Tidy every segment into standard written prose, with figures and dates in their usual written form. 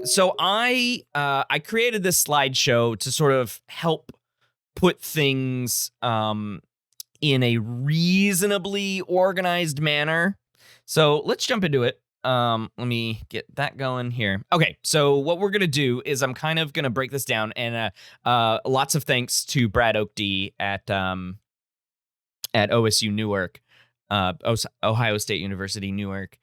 So I created this slideshow to sort of help put things in a reasonably organized manner. So let's jump into it. Let me get that going here. Okay, so what we're gonna do is I'm kind of gonna break this down, and lots of thanks to Brad Oakdy at OSU Newark, Ohio State University Newark,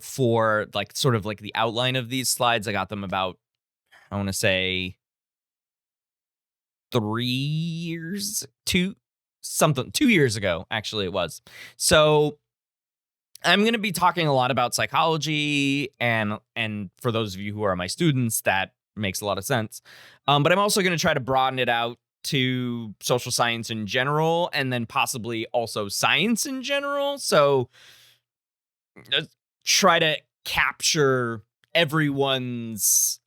for like sort of like the outline of these slides. I got them about, I want to say 2 years ago, actually it was. So I'm going to be talking a lot about psychology, and for those of you who are my students, that makes a lot of sense. But I'm also going to try to broaden it out to social science in general, and then possibly also science in general. So try to capture everyone's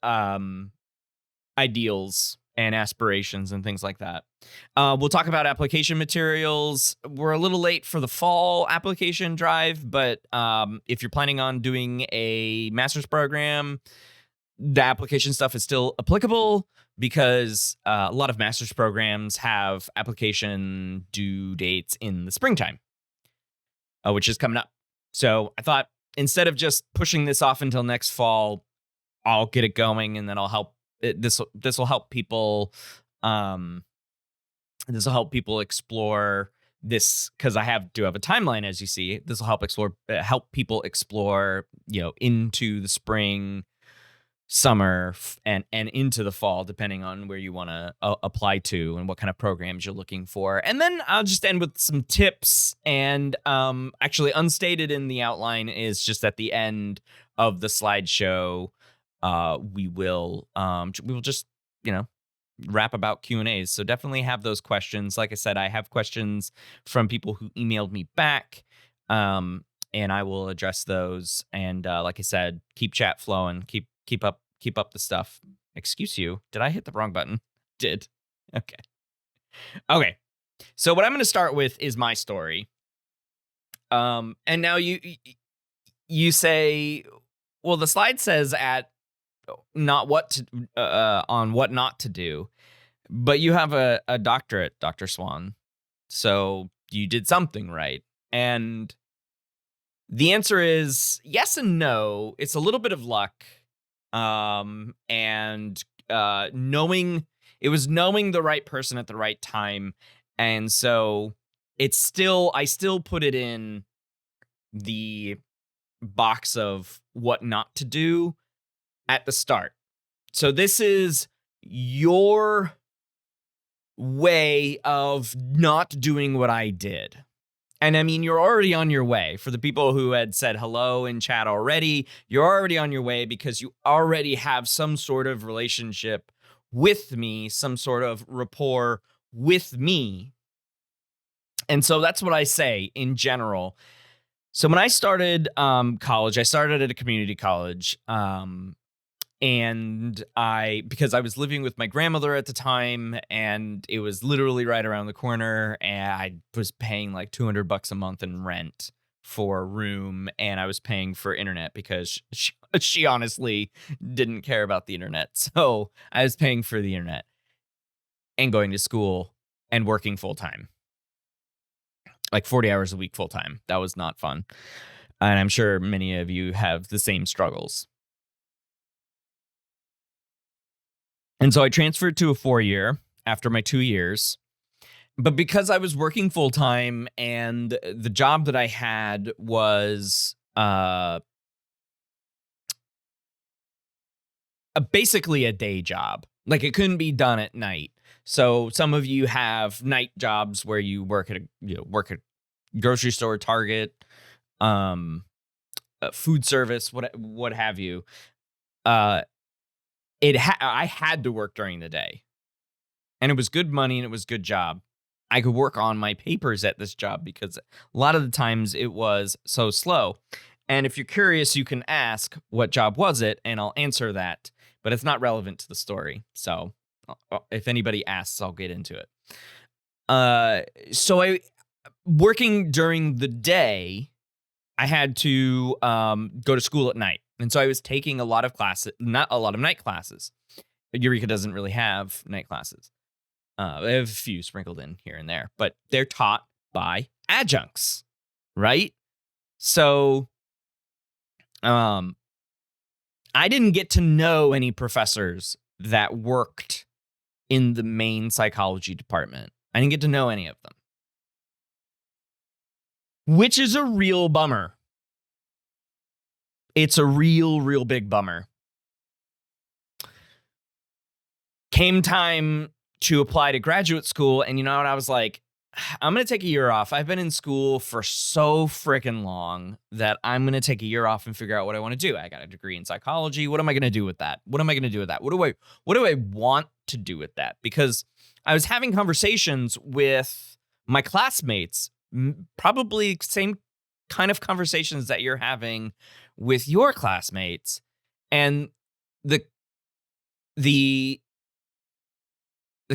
ideals and aspirations and things like that. We'll talk about application materials. We're a little late for the fall application drive, but if you're planning on doing a master's program, the application stuff is still applicable, because a lot of master's programs have application due dates in the springtime, which is coming up. So I thought, instead of just pushing this off until next fall, I'll get it going, and then I'll help. This will help people. This will help people explore this, because I do have a timeline, as you see. This will help people explore, into the spring, summer, and into the fall, depending on where you want to apply to and what kind of programs you're looking for. And then I'll just end with some tips. And actually, unstated in the outline is just at the end of the slideshow, we will just rap about Q&As. So definitely have those questions. Like I said, I have questions from people who emailed me back, and I will address those. And like I said, keep chat flowing. Keep up the stuff. Excuse you. Did I hit the wrong button? Did. Okay. So what I'm going to start with is my story. And now you say, well, the slide says on what not to do, but you have a doctorate, Dr. Swan. So you did something right. And the answer is yes and no. It's a little bit of luck. And knowing the right person at the right time. And so I still put it in the box of what not to do at the start. So this is your way of not doing what I did. And I mean, you're already on your way. For the people who had said hello in chat already, you're already on your way, because you already have some sort of relationship with me, some sort of rapport with me. And so that's what I say in general. So when I started college, I started at a community college. And because I was living with my grandmother at the time, and it was literally right around the corner, and I was paying like $200 a month in rent for a room, and I was paying for internet because she honestly didn't care about the internet. So I was paying for the internet and going to school and working full time, like 40 hours a week full time. That was not fun. And I'm sure many of you have the same struggles. And so I transferred to a 4-year after my 2 years. But because I was working full time, and the job that I had was basically a day job, like it couldn't be done at night. So some of you have night jobs where you work at a grocery store, Target, food service, what have you. I had to work during the day, and it was good money, and it was a good job. I could work on my papers at this job because a lot of the times it was so slow. And if you're curious, you can ask, what job was it? And I'll answer that, but it's not relevant to the story. So if anybody asks, I'll get into it. So working during the day, I had to go to school at night. And so I was taking a lot of classes, not a lot of night classes. Eureka doesn't really have night classes. They have a few sprinkled in here and there, but they're taught by adjuncts, right? So I didn't get to know any professors that worked in the main psychology department. I didn't get to know any of them, which is a real bummer. It's a real big bummer. Came time to apply to graduate school, and you know what? I was like, I'm going to take a year off. I've been in school for so freaking long that I'm going to take a year off and figure out what I want to do. I got a degree in psychology. What am I going to do with that? What do I want to do with that? Because I was having conversations with my classmates, probably same kind of conversations that you're having with your classmates, and the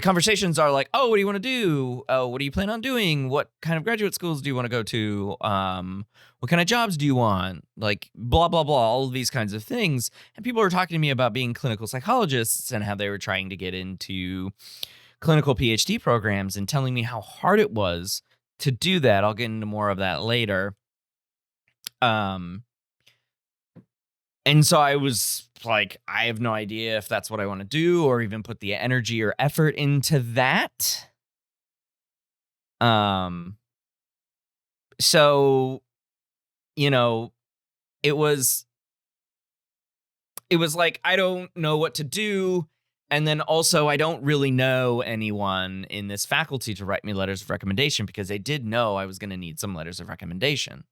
conversations are like, oh, what do you want to do? Oh, what do you plan on doing? What kind of graduate schools do you want to go to? What kind of jobs do you want? Like, blah, blah, blah, all of these kinds of things. And people were talking to me about being clinical psychologists and how they were trying to get into clinical Ph.D. programs and telling me how hard it was to do that. I'll get into more of that later. And so I was like, I have no idea if that's what I want to do or even put the energy or effort into that. So, you know, it was like, I don't know what to do. And then also, I don't really know anyone in this faculty to write me letters of recommendation because they did know I was going to need some letters of recommendation.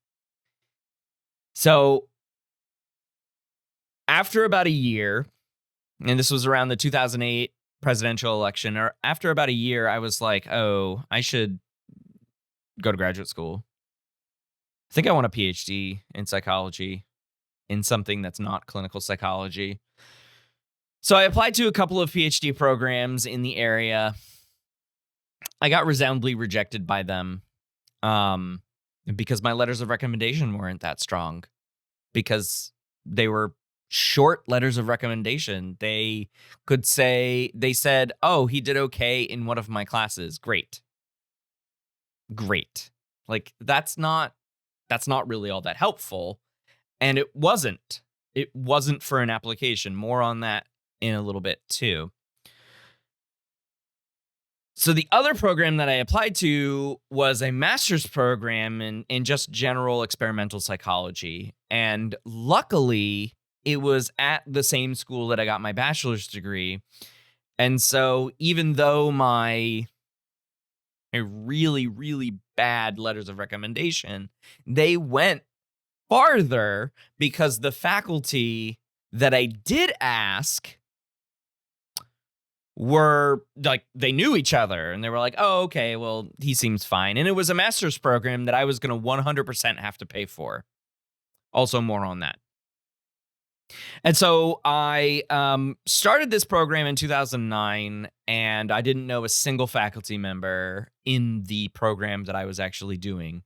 So after about a year, and this was around the 2008 presidential election, or after about a year, I was like, oh, I should go to graduate school. I think I want a PhD in psychology in something that's not clinical psychology. So I applied to a couple of PhD programs in the area. I got resoundingly rejected by them because my letters of recommendation weren't that strong, because they were short letters of recommendation. They said, oh, he did okay in one of my classes. Great. Like, that's not really all that helpful. And it wasn't for an application. More on that in a little bit too. So the other program that I applied to was a master's program in just general experimental psychology. And luckily, it was at the same school that I got my bachelor's degree. And so even though my really bad letters of recommendation, they went farther because the faculty that I did ask were like, they knew each other and they were like, oh, okay, well, he seems fine. And it was a master's program that I was going to 100% have to pay for. Also, more on that. And so I started this program in 2009, and I didn't know a single faculty member in the program that I was actually doing.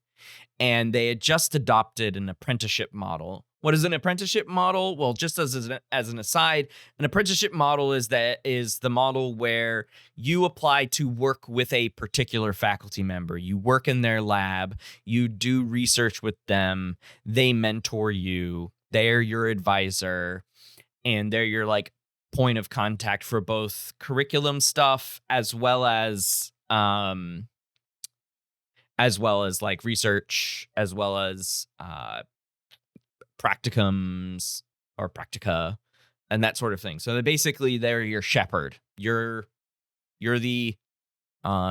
And they had just adopted an apprenticeship model. What is an apprenticeship model? Well, just as an aside, an apprenticeship model is the model where you apply to work with a particular faculty member. You work in their lab, you do research with them, they mentor you, they're your advisor, and they're your like point of contact for both curriculum stuff as well as like research, as well as practicums or practica and that sort of thing. So they're your shepherd. You're the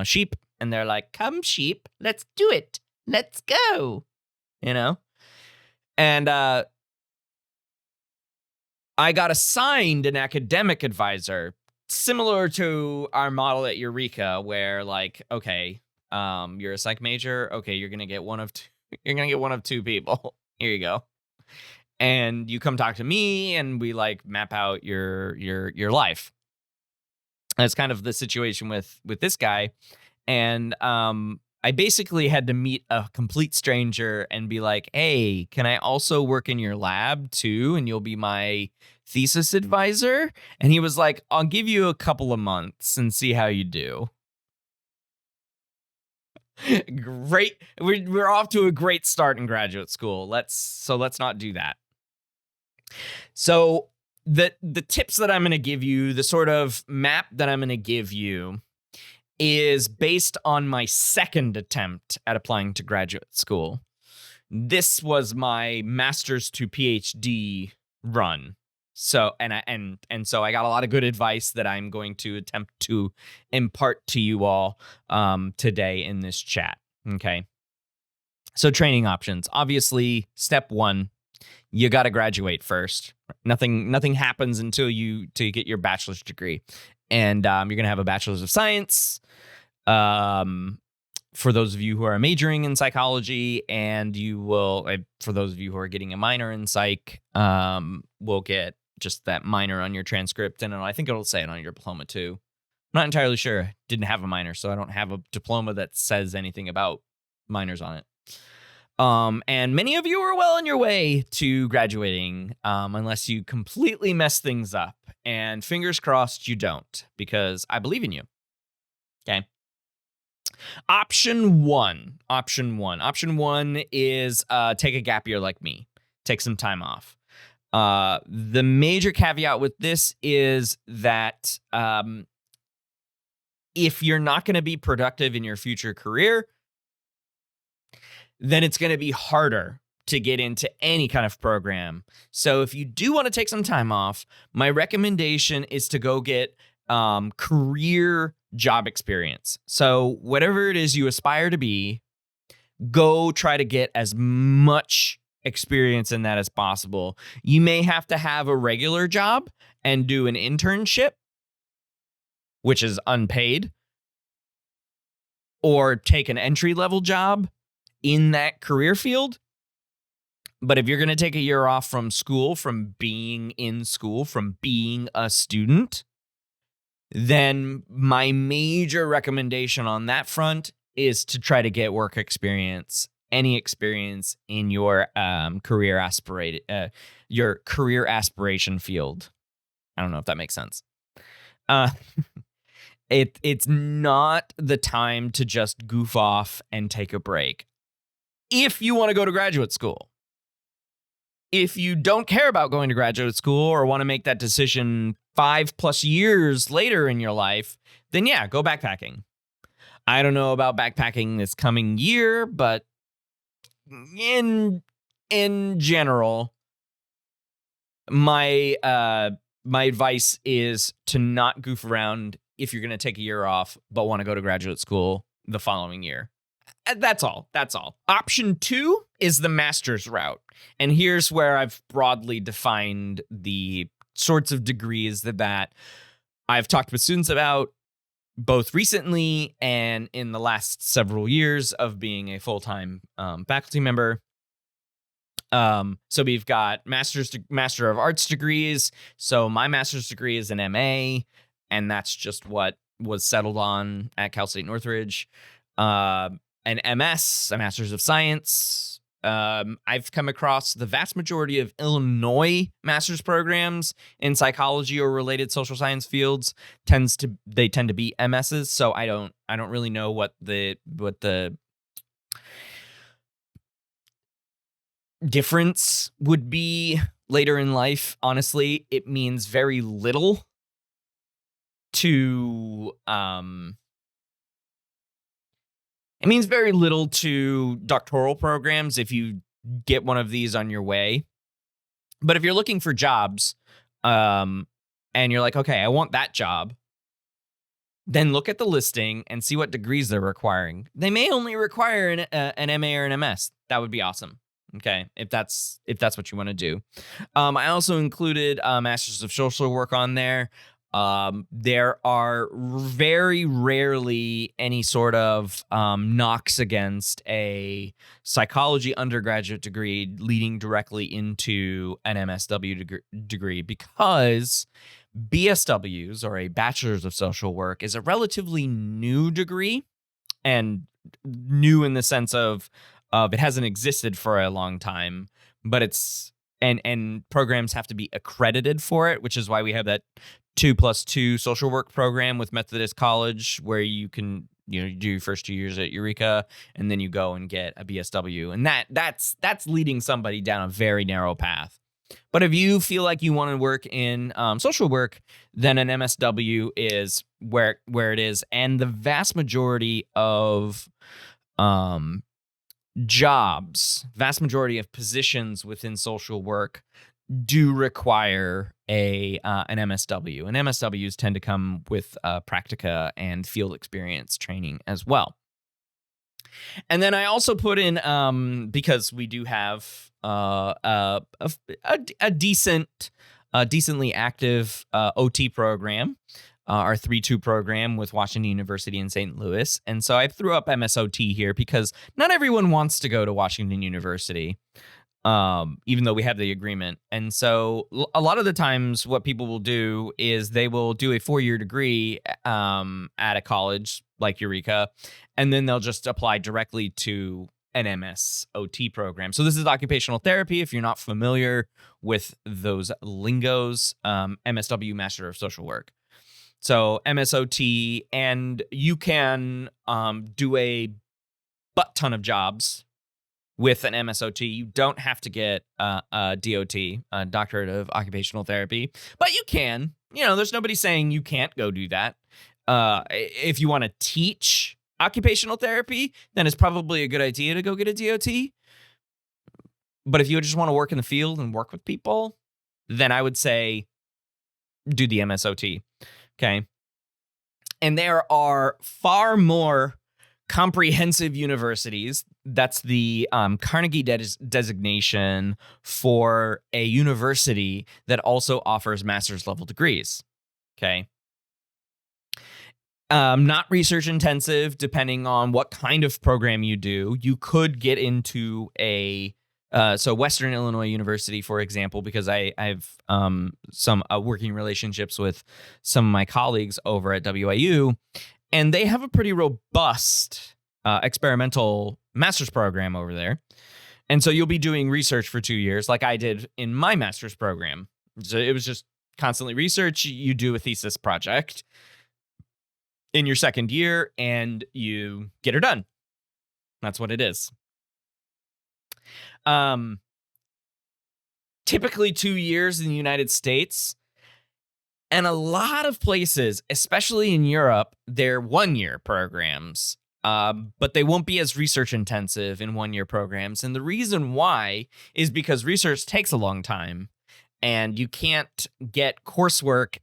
sheep, and they're like, come sheep, let's do it. Let's go. You know? And I got assigned an academic advisor, similar to our model at Eureka, where like, okay, you're a psych major. Okay, you're gonna get one of two people. Here you go, and you come talk to me, and we like map out your life. That's kind of the situation with this guy, and I basically had to meet a complete stranger and be like, hey, can I also work in your lab too? And you'll be my thesis advisor. And he was like, I'll give you a couple of months and see how you do. Great. We're off to a great start in graduate school. Let's not do that. So the tips that I'm going to give you, the sort of map that I'm going to give you, is based on my second attempt at applying to graduate school. This was my master's to PhD run. So and so I got a lot of good advice that I'm going to attempt to impart to you all today in this chat. Okay. So training options. Obviously, step one, you got to graduate first. Nothing happens until you get your bachelor's degree, and you're gonna have a bachelor's of science. For those of you who are majoring in psychology, and you will, for those of you who are getting a minor in psych, will get just that minor on your transcript, and I think it'll say it on your diploma too. I'm not entirely sure. Didn't have a minor, so I don't have a diploma that says anything about minors on it. And many of you are well on your way to graduating, unless you completely mess things up. And fingers crossed you don't, because I believe in you. Okay. Option one is take a gap year like me. Take some time off. The major caveat with this is that if you're not going to be productive in your future career, then it's going to be harder to get into any kind of program. So if you do want to take some time off, my recommendation is to go get career job experience. So whatever it is you aspire to be, go try to get as much experience in that as possible. You may have to have a regular job and do an internship, which is unpaid, or take an entry-level job in that career field. But if you're going to take a year off from school, from being in school, from being a student, then my major recommendation on that front is to try to get work experience, any experience in your career aspiration field. I don't know if that makes sense. It's not the time to just goof off and take a break. If you want to go to graduate school. If you don't care about going to graduate school or want to make that decision 5+ years later in your life, then yeah, go backpacking. I don't know about backpacking this coming year, but in general, my advice is to not goof around if you're going to take a year off but want to go to graduate school the following year. That's all. Option 2 is the master's route. And here's where I've broadly defined the sorts of degrees that I've talked with students about, both recently and in the last several years of being a full-time faculty member. So we've got Master of Arts degrees. So my master's degree is an MA, and that's just what was settled on at Cal State Northridge. An MS, a Master's of Science. I've come across the vast majority of Illinois master's programs in psychology or related social science fields tend to be MSs. So I don't really know what the difference would be later in life. Honestly, it means very little to doctoral programs if you get one of these on your way. But if you're looking for jobs, and you're like, okay, I want that job, then look at the listing and see what degrees they're requiring. They may only require an MA or an MS. That would be awesome. Okay, if that's what you want to do. I also included Masters of Social Work on there. There are very rarely any sort of knocks against a psychology undergraduate degree leading directly into an MSW degree, because BSWs, or a Bachelor's of Social Work, is a relatively new degree. And new in the sense of it hasn't existed for a long time, but it's and programs have to be accredited for it, which is why we have that 2+2 social work program with Methodist College, where you can you do your first 2 years at Eureka, and then you go and get a BSW, and that's leading somebody down a very narrow path. But if you feel like you want to work in social work, then an MSW is where it is, and the vast majority of vast majority of positions within social work do require an MSW. And MSWs tend to come with practica and field experience training as well. And then I also put in, because we do have a decently active OT program, our 3-2 program with Washington University in St. Louis. And so I threw up MSOT here because not everyone wants to go to Washington University, even though we have the agreement. And so a lot of the times what people will do is they will do a 4-year degree at a college like Eureka, and then they'll just apply directly to an MSOT program. So this is occupational therapy. If you're not familiar with those lingos, MSW, Master of Social Work. So MSOT, and you can do a butt ton of jobs with an MSOT. You don't have to get a DOT, a Doctorate of Occupational Therapy, but you can. There's nobody saying you can't go do that. If you want to teach occupational therapy, then it's probably a good idea to go get a DOT. But if you just want to work in the field and work with people, then I would say do the MSOT. Okay. And there are far more comprehensive universities. That's the Carnegie designation for a university that also offers master's level degrees. Okay. Not research intensive, depending on what kind of program you do. You could get into so Western Illinois University, for example, because I have some working relationships with some of my colleagues over at WIU, and they have a pretty robust experimental master's program over there. And so you'll be doing research for 2 years, like I did in my master's program. So it was just constantly research. You do a thesis project in your second year, and you get her done. That's what it is. Typically 2 years in the United States, and a lot of places, especially in Europe, they're 1-year programs, but they won't be as research intensive in 1-year programs. And the reason why is because research takes a long time, and you can't get coursework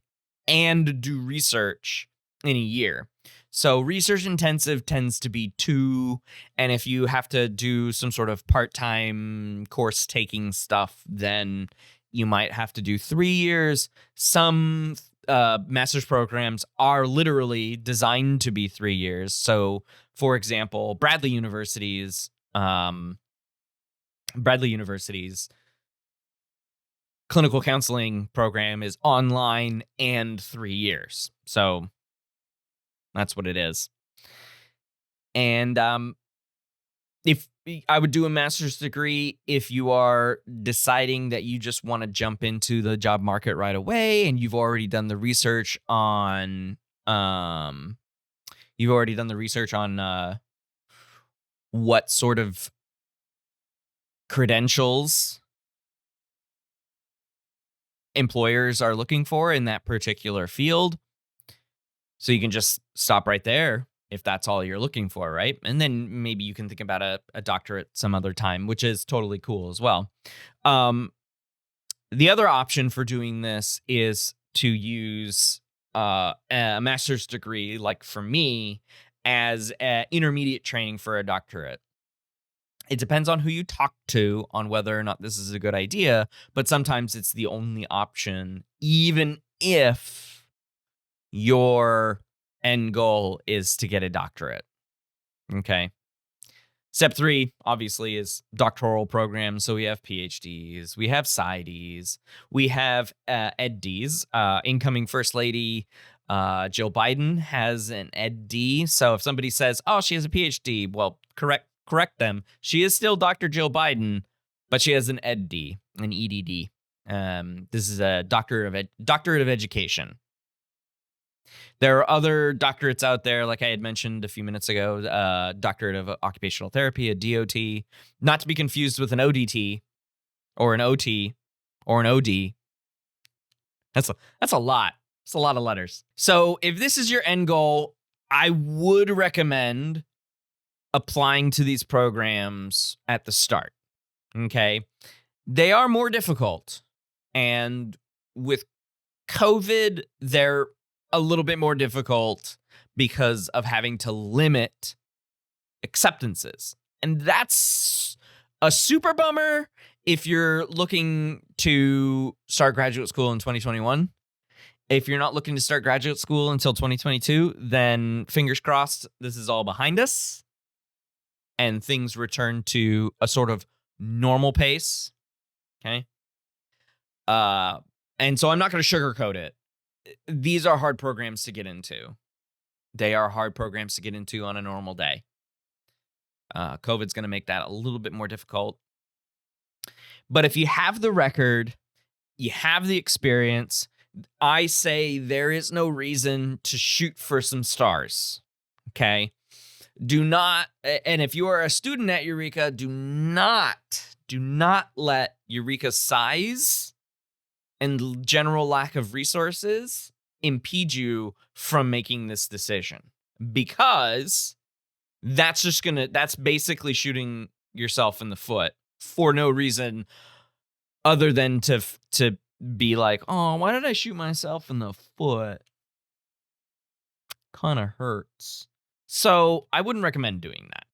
and do research in a year. So research intensive tends to be 2, and if you have to do some sort of part-time course taking stuff, then you might have to do 3 years. Some master's programs are literally designed to be 3 years. So, for example, Bradley University's clinical counseling program is online and 3 years. So that's what it is. And if I would do a master's degree if you are deciding that you just want to jump into the job market right away, and you've already done the research on what sort of credentials employers are looking for in that particular field. So you can just stop right there if that's all you're looking for, right? And then maybe you can think about a doctorate some other time, which is totally cool as well. The other option for doing this is to use a master's degree, like for me, as intermediate training for a doctorate. It depends on who you talk to on whether or not this is a good idea, but sometimes it's the only option, even if your end goal is to get a doctorate. Okay. Step 3, obviously, is doctoral programs. So we have PhDs, we have PsyDs, we have EdDs, incoming First Lady Jill Biden has an Ed.D. So if somebody says, "Oh, she has a Ph.D.," well, correct them. She is still Dr. Jill Biden, but she has an Ed.D., an EDD. This is a doctorate of education. There are other doctorates out there, like I had mentioned a few minutes ago, doctorate of occupational therapy, a DOT, not to be confused with an ODT or an OT or an OD. That's a lot. It's a lot of letters. So if this is your end goal, I would recommend applying to these programs at the start. Okay. They are more difficult. And with COVID, they're a little bit more difficult because of having to limit acceptances. And that's a super bummer if you're looking to start graduate school in 2021. If you're not looking to start graduate school until 2022, then fingers crossed, this is all behind us and things return to a sort of normal pace. Okay. And so I'm not going to sugarcoat it. These are hard programs to get into. They are hard programs to get into on a normal day. COVID's going to make that a little bit more difficult. But if you have the record, you have the experience, I say there is no reason to shoot for some stars. Okay. Do not, and if you are a student at Eureka, do not let Eureka's size and general lack of resources impede you from making this decision, because that's basically shooting yourself in the foot for no reason other than to be like, oh, why did I shoot myself in the foot? Kind of hurts. So I wouldn't recommend doing that.